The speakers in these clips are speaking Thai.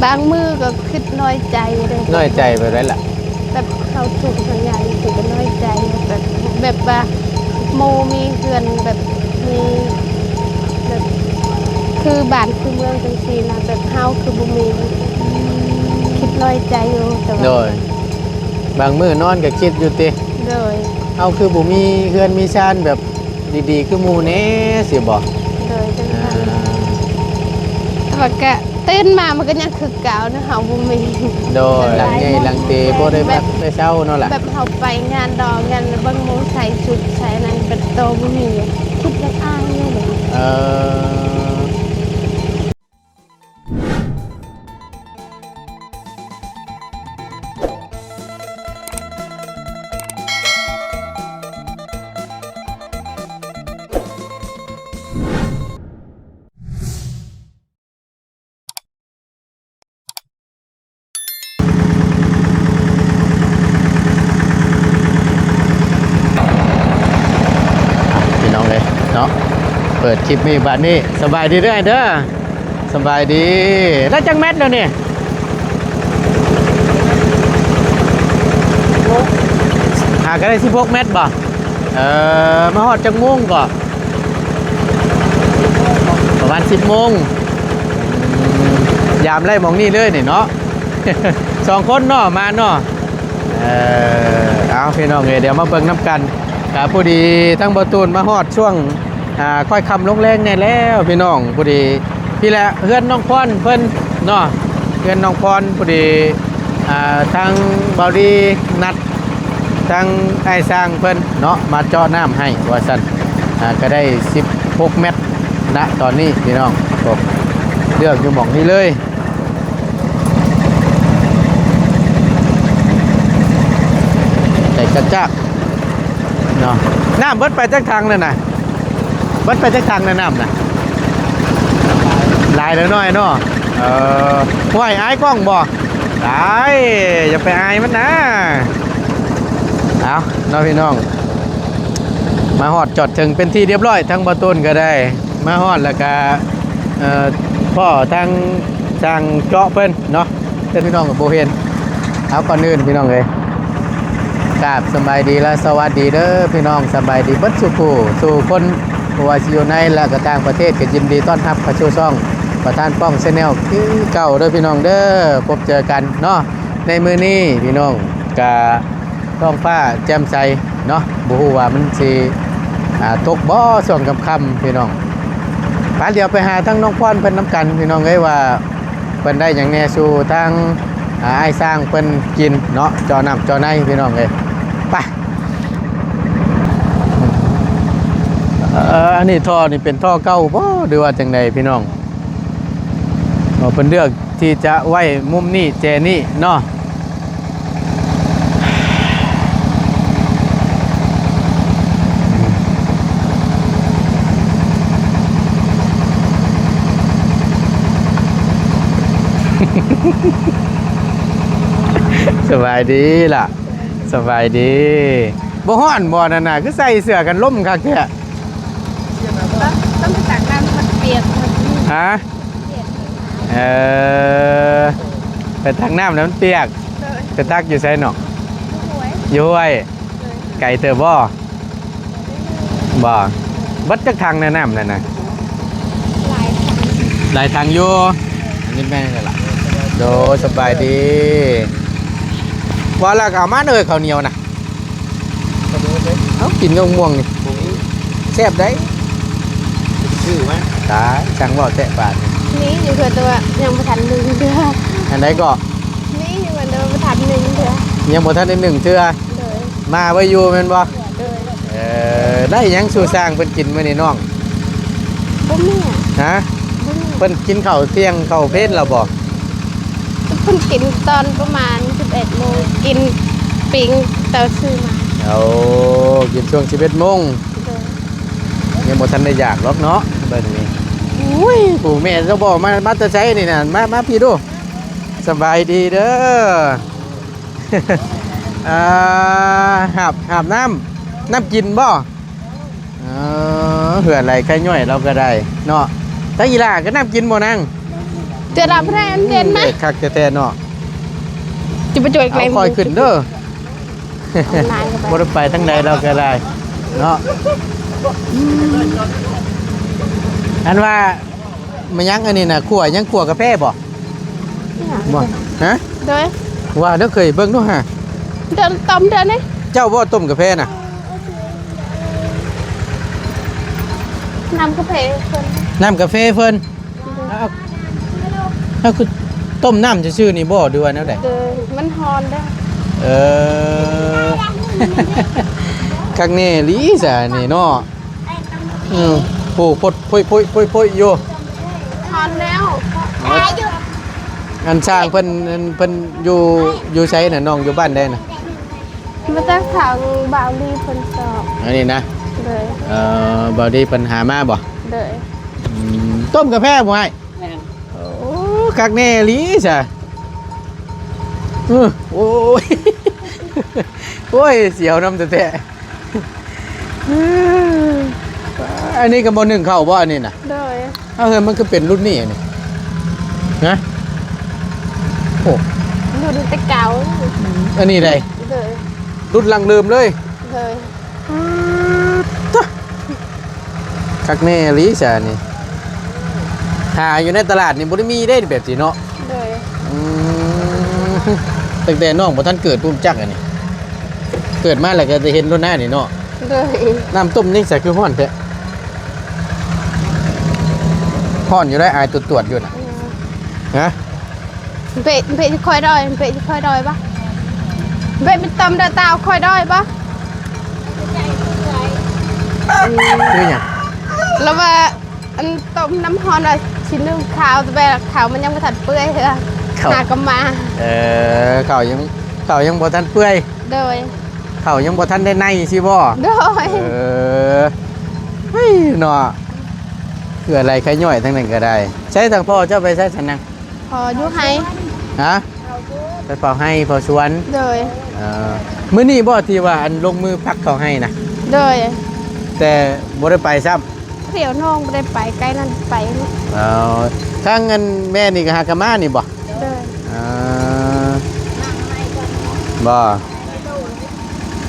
บางมือก็คิดน้อยใจเลยน้อยใจไปได้ล่ะแบบเขาถูกทางอย่างถูกก็น้อยใจแบบว่าโมมีเพื่อนแบบมีแบบคือบ้านคือเมืองจังซี่นะแบบเฮาคือบ่มีคิดน้อยใจอยู่แต่โดว่ายบางมื้อนอนก็คิดอยู่ติโดยเอาคือบ่มีเฮือนมีชานแบบดีๆคือหมู่แน่สิบ่โดยจังซั่นแต่ว่าก็ตื่นมามันก็ยังคือเก่านะเฮาบ่มีโดยหลังใหญ่หลังเตบ่ได้แบบไปเช้าเนาะล่ะแบบเฮาไปงานดองงานเบิ่งหมู่ใส่ชุดใส่นั้นเป็นโตบ่มีคิดแล้วอายเลย เออพี่น้องเลยเนาะเปิดคลิปนี้บัดนี้สบายดีเด้อเด้อสบายดีแล้วจังแมทแล้วนี่หาก็ได้16 เมตรบ่มาฮอดจังโมงก่อนประมาณ10 โมงยามไล่มองนี่เลยนี่เนาะ 2 คนเนาะมาเนาะเอาพี่น้องเดี๋ยวมาเบิ่งน้ำกันกับผู้ดีทั้งประตูนมาฮอดช่วงค่อยคำลงแรงแน่แล้วพี่น้องผู้ดีพี่แหละเพื่อนน้องพรเพิ่นเนาะเพื่อนน้องพรผู้ดีทางบาวดีนัดทางไอ้สร้างเพิ่นเนาะมาเจาะน้ำให้ว่าซั่นก็ได้16 เมตรณตอนนี้พี่น้องผมเลือกอยู่หม่องนี้เลยแต่จักเนาะน้ำเบิดไปจักทางเลยนะเบิดไปจักทางเลยน้ำนะลายแล้วน้อยเนาะห้วยอายกล้องบ่ตายอย่าไปอายมันนะเอาน้องพี่น้องมาฮอดจอดถึงเป็นที่เรียบร้อยทั้งประตูนก็ได้มาฮอดแล้วก็พ่อทางจางเจาะเพิ่นเนาะเพื่อนพี่น้องกับโบเห็นเอาก่อนอื่นพี่น้องเลยกราบสบายดีและสวัสดีเด้อพี่น้องสบายดีเบิดสุขสู่คนว่าสิอยู่ในและก็ต่างประเทศก็ยินดีต้อนรับเข้าสู่ช่องประธานป้องชาแนลคือเก่าเด้อพี่น้องเด้อพบเจอกันเนาะในมื้อนี้พี่น้องกะท้องฟ้าแจ่มใสเนาะบ่ฮู้ว่ามันสิตกบ่ช่วงค่ำๆพี่น้องพาเดี๋ยวไปหาทั้งน้องพรเพิ่นน้ำกันพี่น้องเอ้ยว่าเพิ่นได้หยังแน่สู่ทางไอ้สร้างเพิ่นกินเนาะจอน้ำจอในพี่น้องเอ้ยไปอันนี้ท่อนี่เป็นท่อเก่าบ่หรือว่าจังไดพี่น้องเพิ่นเลือกที่จะไว้มุมนี้แจนี่เนาะสบายดีล่ะสบายดีบ่ฮ้อนบ่นั่นน่ะคือใส่เสื้อกันลมคักแท้ต้องไปตักน้ำมันเปียกฮะไปตักน้ำแล้วมันเปียกไปตักอยู่ไสเนาะอยู่ห้วยไก่เตอบ่บัดจักทางแนะนำนั่นน่ะหลายทางอยู่อันนี้แม่นล่ะโดสบายดีว่าแล้วก็เอามาเลยข้าวเหนียวนะเอากินกับม่วงนี่แซ่บได้ชื่อไหมตาช่างบ่แตะบาทนี่อยู่เพื่อตัวยังบ่ทัน1เทื่ออันไหนก็นี่อยู่เหมือนเดิมบ่ทัน1เทื่อยังบ่ทันได้1เทื่อมาไว้อยู่แม่นบ่ได้หยังสู่สร้างเพิ่นกินมื้อนี้น้องบ่มีฮะเพิ่นกินข้าวเที่ยงข้าวเพลแล้วบ่เพิ่นกินตอนประมาณ 11 โมงกินปิ้งเตาซื้อมาเอากินช่วง 11 โมงยังบ่ทันได้อยากหรอกเนาะเบิ่งนี่อุ้ยปู่แม่เจ้าบ่มาแต่ไสนี่น่ะมาพี่ดูสบายดีเด้อหาบน้ำกินบ่เหืออะไรใครย่อยเราก็ได้เนาะถ้าอีหล่าก็น้ำกินบ่นาง จะรับแรงเด่นไหม คักแท้ๆเนาะ จะไปจ่วยไกล เอาคอยขึ้นเด้อ นานกัน บ่ ไป ได้ไปทางใดเราก็ได้เนาะอันว่ามันยังอันนี้น่ะขั่วยังขั่วกาแฟบ่บ่ฮะ เด้อ ว่าเด้อเคยเบิ่งดูฮะ เดินต้มเดินนี่ เจ้าบ่ต้มกาแฟน่ะ น้ำกาแฟคน น้ำกาแฟเพิ่นเอาคือต้มน้ำซื่อๆนี่บ่ดูว่าแนวใด เดินมันฮอนได้ เออ คักแน่ลีซะนี่เนาะโอ้พดพ่ยๆๆๆอยู่ ฮอนแล้ว อันสร้างเพิ่นอยู่ไสน่ะน้องอยู่บ้านใดน่ะ มาตั้งทางบ่าวลีคนสอบ อันนี้นะ เลย บ่ดีปัญหามาบ่ เลย ต้มกาแฟบ่ให้โอ้คักแน่ลีซะโอ้ย โอ้ยเสียวน้ำแท้ๆอันนี้ก็บ่นึ่งข้าวบ่อันนี้น่ะ เลย เอาเฮ้ยมันก็เป็นรุ่นนี้นี่นะโอ้ ดูดิแต่เก่า อันนี้ได้ เลย รุ่นหลังเดิมเลย เลย คักแน่ลีซะนี่หาอยู่ในตลาดนี่บ่ได้มีได้แบบนี้เนาะ เลย ตั้งแต่น้องบ่ทันเกิดปุ่มจักอันนี้เกิดมาแล้วก็จะเห็นรถหน้านี่เนาะ เลย น้ำต้มนี่ใส่คือฮ้อนแท้ฮ้อนอยู่ได้อายตรวจๆอยู่น่ะฮะ เปะจะคอยดอยเปะจะคอยดอยปะเปะเป็นตำเดาตาวคอยดอยปะ คือหยัง แล้วว่าอันต้มน้ำฮอนเลยชิ้นนึงขาวแต่แบบขาวมันยังไม่ถัดเปื่อยเลยหากำมา ข้าวยังบ่ทันเปื่อย โดย ข้าวยังบ่ทันได้ในสิบ่ โดย เฮ้ยเนาะคืออะไรใครย่อยทั้งนั้นก็ได้ใช้ทางพ่อเจ้าไปใช้สันนัง พอยุให้ ฮะไปเป่าให้เป่าสวน โดย มื้อนี้บ่ที่ว่าอันลงมือพักเขาให้นะ โดย แต่บ่ได้ไปซ้ำ เดี๋ยวน้องไม่ได้ไปใกล้นั่นไปนี่ ทางเงินแม่นี่ก็หากะมานี่บ่ โดย บ่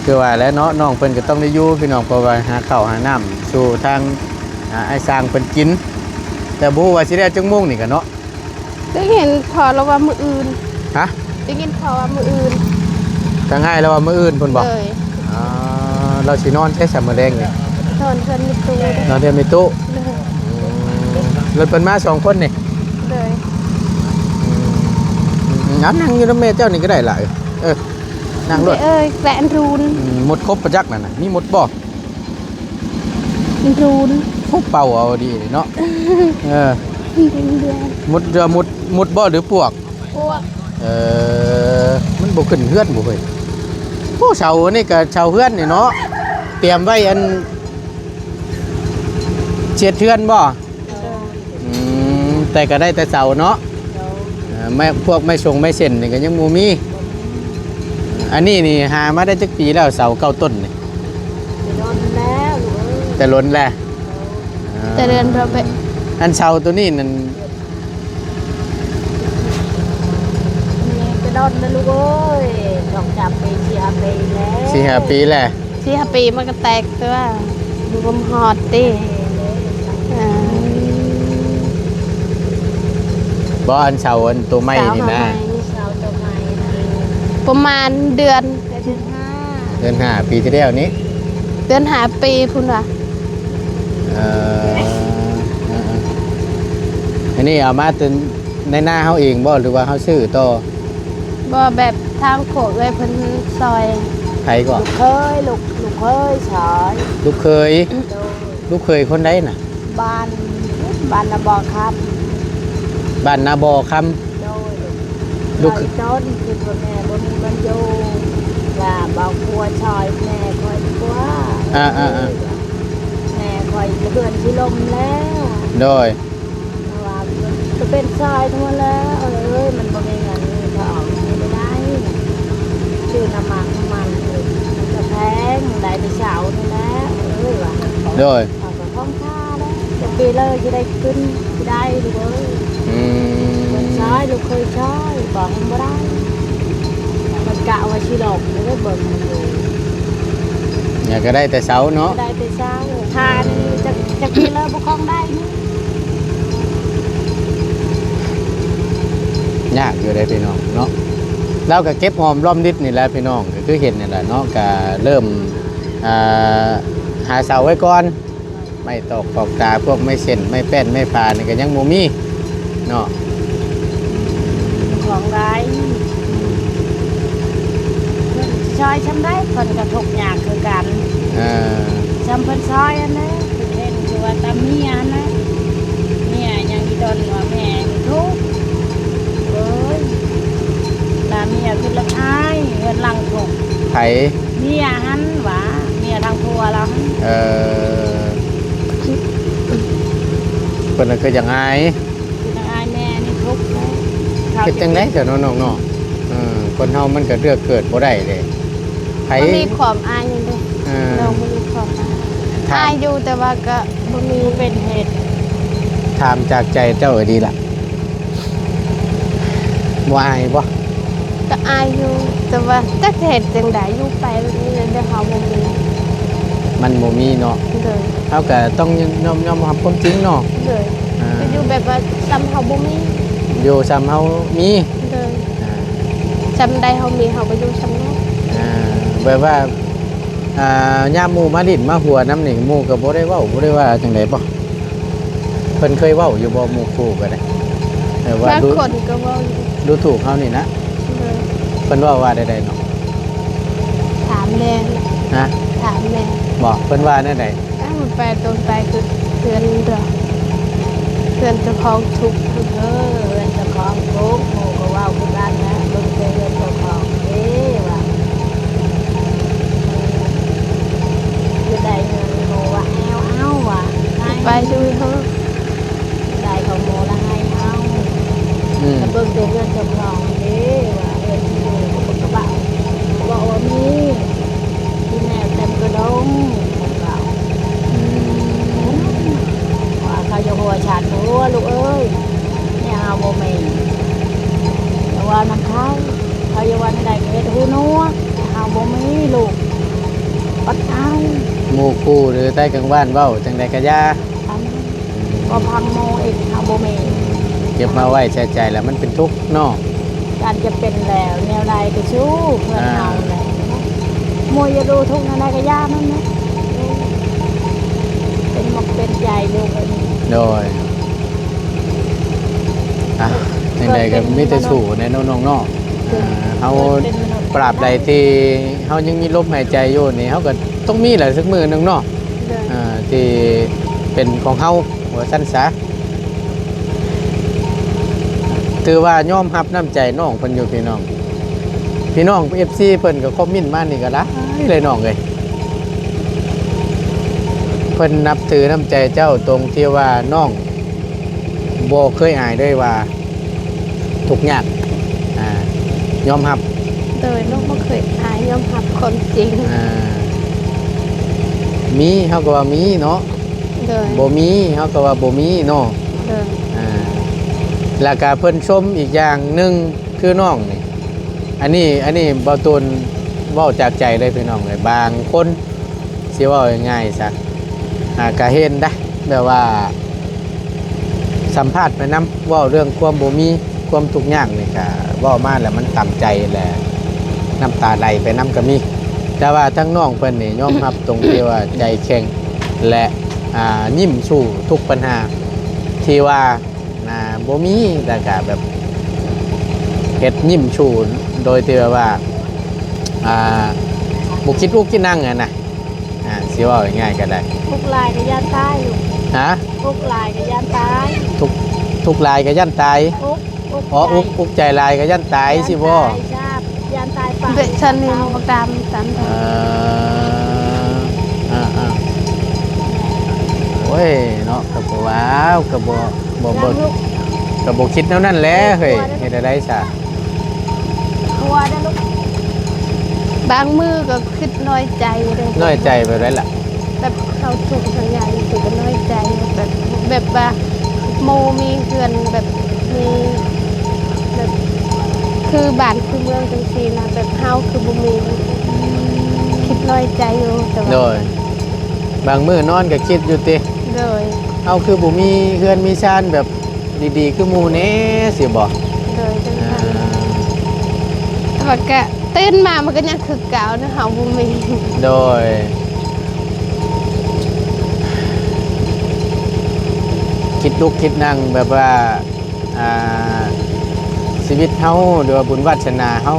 คือว่าแล้วเนาะน้องเพิ่นก็ต้องได้อยู่พี่น้องเพราะว่าหาข้าวหาน้ำสู่ทางไอ้สร้างเพิ่นกิน แต่บ่ฮู้ว่าสิได้จังโมงนี่ก็เนาะ ได้เห็นพอเราว่ามืออื่น ฮะ ได้ยินพอว่ามืออื่น ทางให้แล้วว่ามื้ออื่นเพิ่นบอก เลย เราสินอนใช้สามมื้อแรงนี่ ทอนเพื่อนมีตูเลย นอนเที่ยวมีตู้ เลย รถเพิ่นมา2คนนี่ เลย งั้นนั่งอยู่นำแม่เจ้านี่ก็ได้ล่ะนั่งรถ เอ้ยแกลนรูน หมดครบประจักษ์นั่นน่ะมีหมดบ่ รูน พวกเป่าเอาดีเนาะเออ เดือน หมดหมดบ่หรือปวก พวก มันบ่ขึ้นเฮือนบ่เฮ้ยโอ้เสานี่ก็เสาเฮือนนี่เนาะเตรียมไว้อันเช็ดเฮือนบ่แต่ก็ได้แต่เสาเนาะไม่พวกไม่ชงไม่เส้นนี่ก็ยังบ่มีอันนี้นี่หามาได้จักปีแล้วเสาเก้าต้นนี่ โดนแล้วหนู แต่ล้นแหละ จะเดินเราไป อันเสาตัวนี้นั่น จะโดนนะลูกเอ้ย2-3 ปี4-5 ปีแล้ว 4-5 ปีแหละ 4-5 ปีมันก็แตกตัวดูกมหอดดิอ่า บ่อันเสาอันตัวไม้นี่นะ เสาตัวใหม่ประมาณเดือน เดือน5 ปีที่แล้วนี้ เดือนหาปีพุ่นว่ะ อันนี้เอามาจนในหน้าเฮาเองบ่หรือว่าเฮาซื้อต่อ บ่แบบทางโขกเลยเพิ่นซอย ไผก็ เคยลูกเคยสอน ลูกเคย ลูกเคยคนใดน่ะ บ้านนะบ่ครับ บ้านนาบ่อคำ โดย ลูก โดนคือพ่อแม่บ่มีมันอยู่ว่าบ่กลัวชอยแม่คอยกลัวแม่คอยเพื่อนที่ลมแล้ว โดย ว่าจะเป็นชายทั้งหมดแล้วเอ้ยมันบ่มีเงินก็ออกไม่ได้ชื่อน้ำมันมันจะแพงได้ไปเช้านี่แหละเอ้ยว่ะ โดย เอาก็ท้องค่าแล้วจะปีเลยจะได้ขึ้นจะได้ดูเว้ย อืม ช้อยลูกเคยช้อยบอกมันบ่ได้มันกะว่าชิหลอกไม่ได้เบิ่งมันอยู่ อยากก็ได้แต่เสาเนาะ ได้แต่เช้าทานจะกินเลยบ่คล้องได้นี่ ยากอยู่ได้พี่น้องเนาะแล้วก็เก็บหอมรอมริดนี่แหละพี่น้องก็คือเห็นนี่แหละเนาะก็เริ่มอ่าหาเสาไว้ก่อนไม่ตอกปอกตาพวกไม่เส้นไม่แป้นไม่พานี่ก็ยังบ่มีเนาะ ของได้เพิ่นช้อยช้ำได้เพิ่นก็ทุกข์ยากคือกัน เออ ช้ำเพิ่นช้อยอันนั้นคือเห็นคือว่าตาเมียนะเมียยังอีดนว่าแม่นี่ทุกข์เอ้ยตาเมียคือละอายเงินหลังทุกข์ ไผ เมียหันหว่าเมียทางพัวเราหัน เออเพิ่นก็คือจังไง คือทางอายแม่นี่ทุกข์เลย เฮ็ดจังได๋เจ้าน้องๆเนาะคนเฮามันก็เลือกเกิดบ่ได้เด้ไผ มันมีความอายอยู่เด้ เออ เราบ่มีความอาย ถาม อายอยู่แต่ว่าก็บ่มี เป็นเหตุ ถามจากใจเจ้าดีล่ะบ่อายบ่ ก็อายอยู่แต่ว่าจักเฮ็ดจังไดอยู่ไปแบบนี้เด้อเฮาบ่มี มันบ่มีเนาะ เลย เฮาก็ต้องยอมรับความจริงเนาะ เลย อ่า ก็อยู่แบบว่าซ้ำเฮาบ่มี อยู่ซ้ำเฮามี เลย อ่า ซ้ำใดเฮามีเฮาก็อยู่ซ้ำนั้น แบบว่ายามหมู่มาดินมาหัวน้ำนี่หมู่ก็บ่ได้เว้าบ่ได้ว่าจังได๋บ่เพิ่นเคยเว้าอยู่บ่หมู่คู่ก็ได้แต่ว่า บาง ดู คนก็เว้าอยู่ ดูถูกเฮานี่นะ เลย เพิ่นเว้าว่าใดๆเนาะ ถามแม่ นะ ถามแม่ บอกเพิ่นว่าแนวใด อ้าวมันไปตนไปคือเตือนเด้อเตือนเจ้าของทุกข์ เออเงินเจ้าของทุกข์หมู่ก็เว่าคือกันนะเบิ่งแต่เงินเจ้าของเด้ว่าจะได้เงินหมู่ว่าเอาว่ะให้ ไปช่วยเขา ได้ของหมู่ละให้เอา อืม แต่เบิ่งแต่เงินเจ้าของเด้ว่าเงินที่หมู่ก็บ่กระเป๋าบอกว่ามีที่แม่เต็มกระดงของเรา ว่าเขาจะหัวฉาดหัวลูกเอ้ยเนี่ยเอาโมเมนแต่ว่าน้ำเขาเขาจะวันใดก็เฮ็ดหูนัวเอาโมมีลูกปัดเอา หมู่คู่หรือใต้กลางบ้านเว้าจังไดก็อย่า ทำก็พังโมเองเอาโมเมน เก็บมาไว้ใช้ใจแล้วมันเป็นทุกข์เนาะ การจะเป็นแล้วแนวใดก็สู้เพื่อนเอาแหละมวยจะดูทุกข์นาก็ยามันนะเป็นหมกเป็นใจลูกอันนี้ โดยอ่ะจังไดก็มีแต่สู้ในน้องๆเนาะเฮา เป็นมนุษย์ ปราบใดที่เฮายังมีลมหายใจอยู่นี่เฮาก็ต้องมีแหละสักมื้อหนึงเนาะ เลย ที่เป็นของเฮาว่าซั่นซะถือว่ายอมรับน้ำใจน้องเพิ่นอยู่พี่น้อง พี่น้อง FC เพิ่นก็คอมเมนต์มานี่ก็ได้เลยน้องเอ้ยเพิ่นนับถือน้ำใจเจ้าตรงที่ว่าน้องบ่เคยอายด้วยว่าทุกข์ยากยอมรับ โดยลูกไม่เคยอายยอมรับความจริง มีเฮาก็ว่ามีเนาะ โดย บ่มีเฮาก็ว่าบ่มีเนาะ โดย แล้วก็เพิ่นชมอีกอย่างหนึงคือน้องนี่อันนี้บ่ตูนเว้าจากใจเลยพี่น้องเลยบางคนสิเว้าง่ายๆซะก็เห็นได้แบบว่าสัมภาษณ์ไปนำเว้าเรื่องความบ่มีความทุกข์ยากนี่ก็เว้ามาแล้วมันต่ำใจแหละน้ำตาไหลไปนำก็มี แต่ว่าทั้งน้องเพิ่นนี่ยอมรับตรงที่ว่าใจแข็งและยิ้มสู้ทุกปัญหาที่ว่าบ่มีแต่ก็แบบเฮ็ดยิ้มชูโดยที่ว่าบ่คิดลูกคิดนั่งนะสิว่าง่ายๆก็ได้ ทุกลายก็ย่านตายลูก ฮะ ทุกลายก็ย่านตาย ทุกลายก็ย่านตาย อ๋ออุกใจลายก็ย่านตายสิบ่ ย่านตายปาก เด็กฉันนี่บอกตามตาม โอ้ยเนาะก็บ่ว้าวก็บ่คิดแนวนั้นแหละเฮ้ยเฮ็ดได้ซะ กลัวนะลูก บางมือก็คิดน้อยใจเลย น้อยใจไปได้ล่ะ แบบเขาถูกสัญญาอยู่ก็น้อยใจแบบว่าโมมีเพื่อนแบบมี คือบ้านคือเมืองจังซี่นะแบบเฮาคือบ่มีคิดน้อยใจอยู่แต่ โด ว่าย บางมื้อนอนก็คิดอยู่ติ โดย เอาคือบ่มีเฮือนมีชานแบบดีๆคือหมู่แหน่สิบ่ โดยจัง อ่า ซั่นแต่ว่าก็ตื่นมามันก็ยังคือเก่านะเฮาบ่มี โดยคิดลุกคิดนั่งแบบว่าอ่าชีวิตเฮาหรือว่าบุญวาสนาเฮา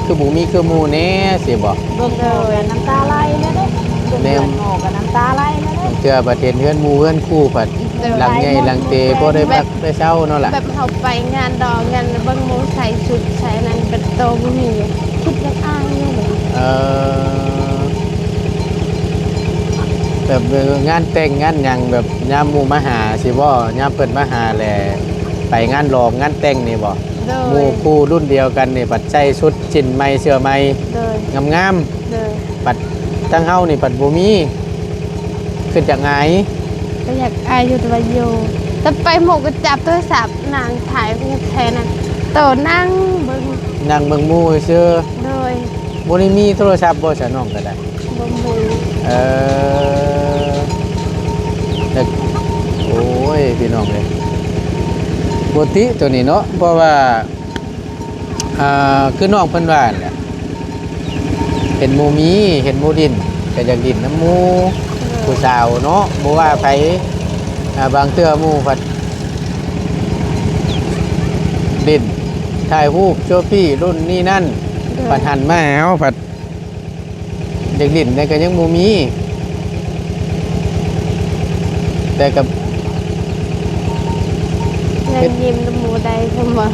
คือบ่มีคือหมู่แหน่สิบ่ เบิ่งโง่กับน้ำตาไหลแล้วเด้เบิ่งเดือนโง่กับน้ำตาไหลแล้วเด้ เทื่อประเทศเฮือนหมู่เฮือนคู่ผัดหลังใหญ่หลังเตบ่ได้พักได้เช้าเนาะล่ะ แบบเฮาไปงานดองงานเบิ่งหมู่ใส่ชุดใส่นั้นเป็นโตบ่มีคิดยังอายอยู่เลย เออแบบงานแต่งงานหยังแบบยามหมู่มาหาสิบ่ยามเพิ่นมาหาแหละไปงานหลอกงานแต่งนี่บ่ โด หมู่ ย คู่รุ่นเดียวกันนี่ปัดใจชุดชิ้นใหม่เสื้อใหม่ โดย งาม โดย ๆปัดทั้งเฮานี่ปัดบ่มีขึ้นจากไง ก็อยากอายอยู่แต่ว่าอยู่แต่ไปหมู่ก็จับโทรศัพท์นางถ่ายแค่นั้นโตนั่งเบิ่ง นั่งเบิ่งหมู่ซื่อ โดย บ่ได้มีโทรศัพท์บ่ซะน้องก็ได้ บ่มี เออแต่โอ้ยพี่น้องเลยปกติตัวนี้เนาะเพราะว่าคือน้องเพิ่นว่าแหละเห็นหมูมีเห็นหมูดินก็อยากดินน้ำหมูผู้สาวเนาะบ่ว่าไปบางเทื่อหมูผัดดินถ่ายรูปโชว์พี่รุ่นนี้นั่นผัดหันมาเอาผัดเด็กดินแต่ก็ยังหมูมี แต่กับ ยังยิ้มกับหมู่ใดเสมอ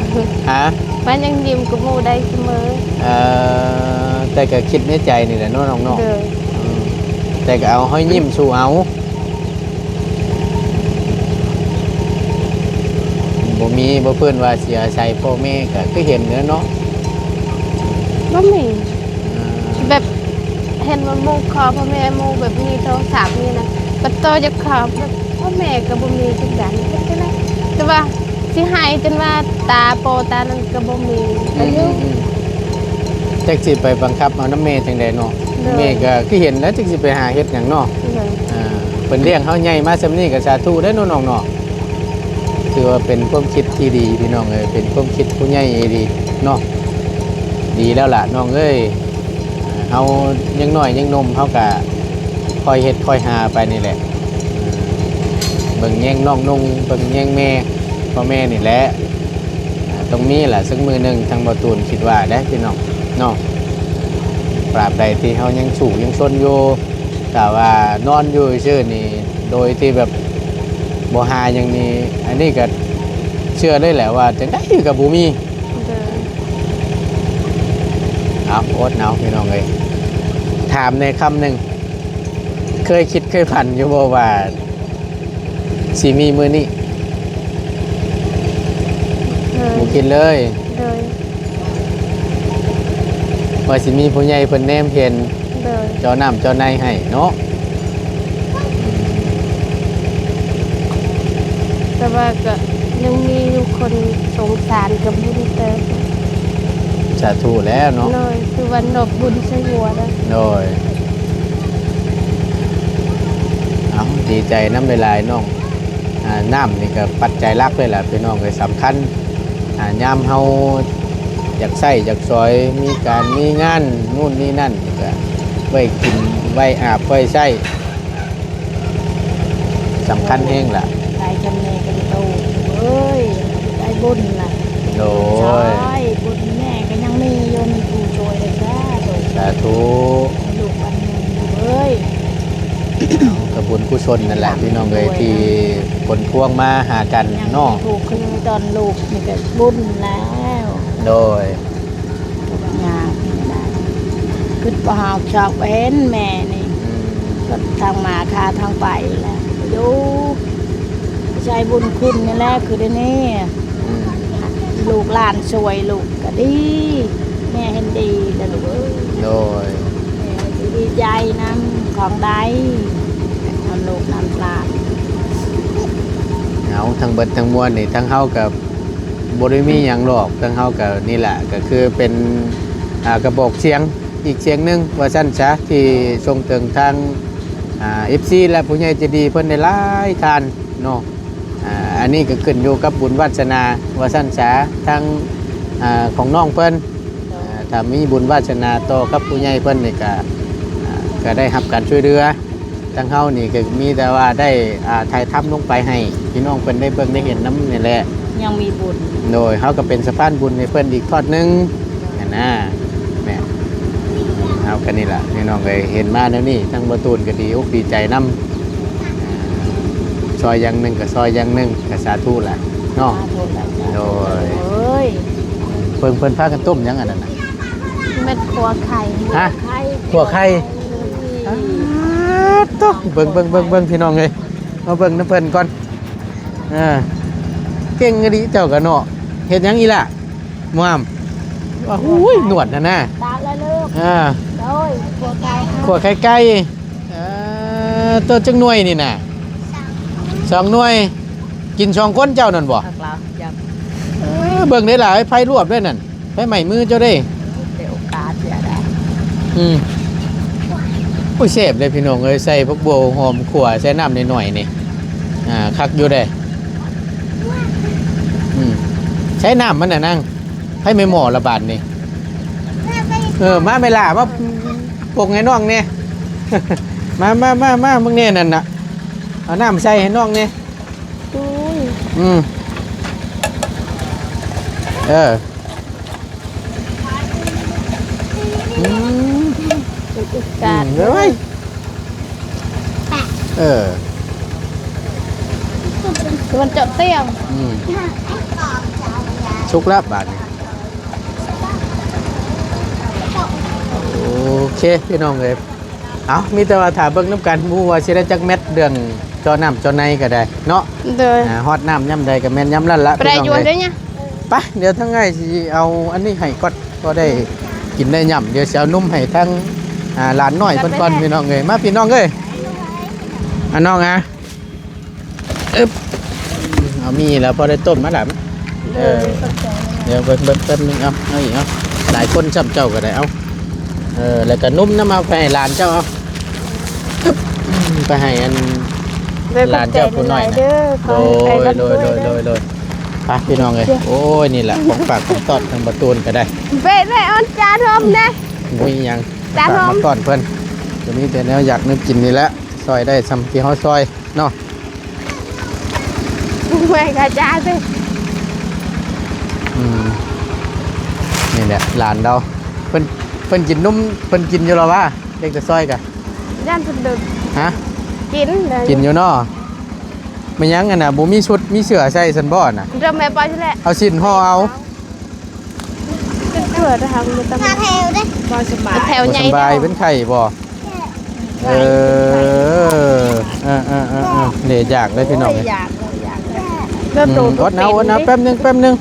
หา มันยังยิ้มกับหมู่ใดเสมอ แต่ก็คิดในใจนี่แหละเน้องน้อง โดย แต่ก็เอาห้อยยิ้มสู่เอาบ่มีบ่เพิ่นว่าเสียใจพ่อแม่ก็คือเห็นเด้อเนาะ บ่มีแบบเห็นว่าหมู่ขอพ่อแม่หมู่แบบมีโทรศัพท์นี่นะปัตโตจะขอแบบพ่อแม่ก็บ่มีจังซั่นเป็นจังได๋แต่ว่าสิให้จนว่าตาโปตานั้นก็บ่มีก็อยู่ จักสิไปบังคับเอาน้ำแม่จังไดเนาะ เด้อ แม่ก็คือเห็นแล้วจักสิไปหาเฮ็ดหยังเนาะ เลย เพิ่นเลี้ยงเฮาใหญ่มาซำนี้ก็สาธุเด้อน้องๆเนาะถือว่าเป็นความคิดที่ดีพี่น้องเอ้ยเป็นความคิดผู้ใหญ่ดีเนาะดีแล้วล่ะน้องเอ้ยเฮายังน้อยยังหนมเฮาก็คอยเฮ็ดคอยหาไปนี่แหละเบิ่งแย่งน้องนุ่งเบิ่งแย่งแม่พ่อแม่นี่แหละตรงนี้แหละสักมือหนึงทางบ่ตูนคิดว่าได้พี่น้องเนาะปราบใดที่เฮายังสู้ยังชนอยู่แต่ว่านอนอยู่ซื่อนี่โดยที่แบบบ่หาหยังนี่อันนี้ก็เชื่อได้แหละว่าจังได๋ก็บ่มี เลย เอาโอ๊ตเอาพี่น้องเลยถามในคำหนึ่งเคยคิดเคยฝันอยู่บ่ว่าสีมีมือนี่ เลย บ่คิดเลย เลย ว่าสิมีผู้ใหญ่เพิ่นแนมเห็น เลย เจ้าน้ำเจ้าในให้เนาะ แต่ว่าก็ยังมีอยู่คนสงสารกับบุญเติม สาธุแล้วเนาะ เลยคือวันนบบุญใส่หัวแล้ว โดยเอาดีใจน้ำเวลายน้องน้ำนี่ก็ปัจจัยหลักเลยล่ะพี่น้องเลยสำคัญยามเฮาอยากใส่อยากซอยมีการมีงานนู่นนี่นั่นก็ไว้กินไว้อาบไว้ใช้สำคัญแห้งล่ะ ได้จำเนกันโตเอ้ยได้บุญล่ะ โด ใช่ ย บุญแม่ก็ยังมีโยมผู้ช่วยเลยจ้าโดย สาธุ ลูกวันหนึงเอ้ย กระบุญกุศลนั่นแหละพี่น้องเลยที่ผลพวงมาหากัน ยัง เนาะ ถูกขึ้นตอนลูกนี่ก็บุญแล้ว โดย งามไม่ได้ขึ้นปหอบชอกเห็นแม่นี่ อืม ก็ทางมาคาทางไปแหละอยู่ใจบุญคุณนี่แหละคือเดี๋ยวนี้ อืม ลูกหลานสวยลูกก็ดีแม่เห็นดีแล้วลูกเอ้ย โดย แม่ดีใจน้ำของใดนำลูกนำหลาน เอาทั้งเบิดทั้งมวลนี่ทั้งเฮากับ บ่ได้มีหยังหรอกทั้งเฮาก็นี่แหละก็คือเป็นกระบอกเสียงอีกเสียงหนึงว่าซั่นซะที่ส่งถึงทางFC และผู้ใหญ่ใจดีเพิ่นได้หลายทานเนาะอันนี้ก็ขึ้นอยู่กับบุญวาสนาว่าซั่นซะทางของน้องเพิ่นถ้ามีบุญวาสนาต่อกับผู้ใหญ่เพิ่นนี่ก็ได้รับการช่วยเหลือทางเฮานี่ก็มีแต่ว่าได้ถ่ายทำลงไปให้พี่น้องเพิ่นได้เบิ่งได้เห็นนำนี่แหละ ยังมีบุญ โดยเขาก็เป็นสะพานบุญให้เพื่อนอีกทอดหนึงนะแม่เอากันนี่แหละพี่น้องเลยเห็นมาแล้วนี่ทั้งประตูนก็ดีอกดีใจน้ำซอยอย่างหนึ่งกับซอยอย่างหนึ่งกับสาธุแหละเนาะโดย เอ้ย เพิ่นพากันต้มยังอันนั้นน่ะ เม็ดขัวไข่ ฮะ ไข่ ขัวไข่ต๊อกเบิ่งพี่น้องเลยมาเบิ่งน้ำเพิ่นก่อนเก่งดีเจ้ากันเนาะเฮ็ดหยังอีล่ะม่วมว่าหูยหนวดนะ ตาละลูก โดยขัวไก่ ขวดไข่ไก่ตัวจังหน่วยนี่น่ะ2 หน่วย กิน2 คนเจ้านั่นบ่ หักแล้วยัง เบิ่งได้หลายไผรวบด้วยนั่นไผใหม่มือเจ้าได้ เดี๋ยวโอกาสเสียได้ ผู้เสพเลยพี่น้องเอ้ยใส่พวกโบหอมขั่วใส่น้ำหน่อยๆนี่คักอยู่ได้ใช้น้ำมันน่ะนั่งให้ไม่หมอระบาดนี่มาไม่ล่ะมาปกให้น้องเนี่ย มามึงเนี่ยนั่นน่ะเอาน้ำใส่ให้น้องเนี่ย อุ้ย กาด เลยมันเจาะเตี้ยง ชุกแล้วบาทนี่โอเคพี่น้องเลยเอามีแต่ว่าถามเบิ่งน้ำกันมูว่าสิได้จักเม็ดเดืองจอน้ำจอในก็ได้เนาะ เดิน ฮอดน้ำย่ำใดก็แม่นย่ำนั่นละ ไปได้ พี่ ย น้ ว อน ง ด้ เล วย ย เนี่ย ไปเดี๋ยวทั้งไงสิเอาอันนี้ให้ก็ได้กินได้ย่ำเดี๋ยวสิเอานุ่มให้ทั้งหลานน้อยก่อนพี่น้องเลยมาพี่น้องเลยน้องเอามีแล้วพอได้ต้มมาหลานเดี๋ยวเบิ่งแป๊บนึงเอาอีกเอาหลายคนจำเจ้าก็ได้เอาแล้วก็นุ่มน้ำมาไปให้หลานเจ้าเอาไปให้อันหลานเจ้าคนน้อยนะโดยไปพี่น้องเลยโอ้ยนี่แหละของฝากของตอดทางประตูนก็ได้ ไปได้ออนจานทอมนะ มีหยัง จาน ฝาก หอม มาก่อนเพื่อนตัวนี้แต่แนวอยากนึกกินนี่แหละซอยได้ซ้ำที่เขาซอยเนาะ ไม่กระจายสิ นี่แหละหลานเราเพิ่นกินนุ่มเพิ่นกินอยู่หรอวะเด็กจะซอยกะ ย่านสุดดึก ฮะ กินเลย กินอยู่เนาะไม่ยั้งกันนะบ่มีชุดมีเสื้อใส่ซันบ่น่ะ เริ่มแม่ปอยใช่แหละ เอาสินห่อเอา เกิดทำมันต้อง บอสบาย แถว บ่ ใหญ่ สำบายเป็นไข่บ่เดี๋ยวอยากเลยพี่น้องเลย อยาก เริ่มโต อดเอาแป๊บนึง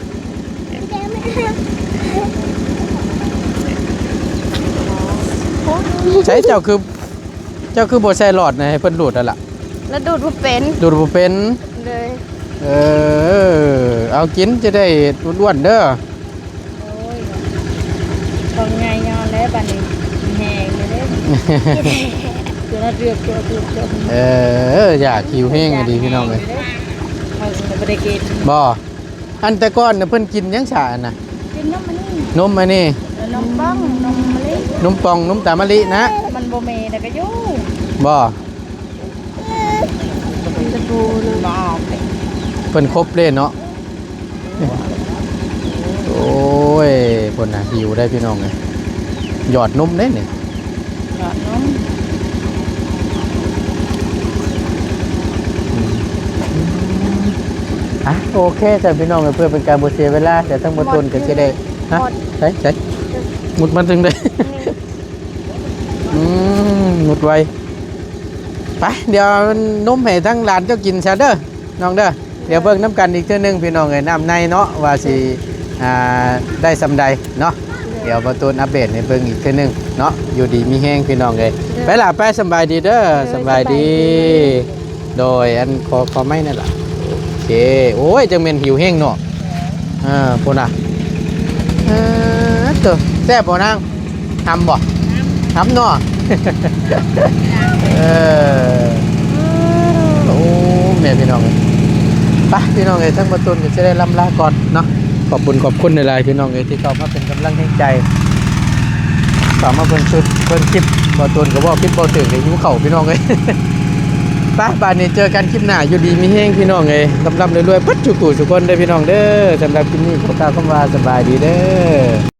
ใช้เจ้าคือบ่ใส่หลอดนะให้เพิ่นดูดนั่นล่ะ แล้วดูดว่าเป็น ดูดบ่เป็น เลย เอากินจะได้อ้วนๆเด้อ ตรงไงยอนแล้วบัดนี้แห้งเลยเด้อเดือด อยากคิวแห้งอะดีพี่น้องเลย เขาบ่ได้กิน บ่อันแต่ก่อนน่ะเพิ่นกินหยังฉาน่ะ กินนมมันนี่ นมอันนี้ นมบ้องนมมะลิ นมปองนมตามะลินะ มันบ่มีแต่ก็อยู่ บ่ จะดูเลยบ่ออกไป เพิ่นครบเลยเนาะโอ้ยเพิ่นน่ะหิวได้พี่น้องเลยหยอดนมเด้นี่ หยอดนม โอเคแต่พี่น้องเพื่อเป็นการบ่เสียเวลาแต่ทั้งบ่ต้นก็สิได้ฮะใช่หมดมาถึงได้ หมดไวไปเดี๋ยวนมให้ทั้งหลานเจ้ากินซะเด้อน้องเด้อเดี๋ยวเบิ่งน้ำกันอีกเทื่อนึงพี่น้องเอ้ยน้ำในเนาะว่าสิได้สำใดเนาะเดี๋ยวประตูอัปเดตให้เบิ่งอีกเทื่อนึงเนาะอยู่ดีมีแห้งพี่น้องเอ้ยไปล่ะไปสำบายดีเด้อสำบายดี โดยอันขอไม่นั่นล่ะโอเคโอ้ยจังแม่นหิวแห้งเนาะ พุ่นน่ะตัวแซ่บบ่นางทำบ่ทำเนาะ โอ้แม่พี่น้องไปพี่น้องเอ้ยทั้งประตูนก็จะได้ลำลาก่อนเนาะขอบคุณในไลน์พี่น้องเอ้ยที่เข้ามาเป็นกำลังให้ใจเข้ามาเพิ่นชุดเพิ่นคลิปประตูนก็ว่าคลิปบ่ถึงเลยหิวเข่าวพี่น้องเอ้ย ไปบ้านนี้เจอกันคลิปหน้าอยู่ดีมีแห้งพี่น้องเอ้ยลำรวยๆปึ๊ดจุกุทุกคนเด้อพี่น้องเด้อสำหรับคลิปนี้ขอกล่าวคำว่าสบายดีเด้อ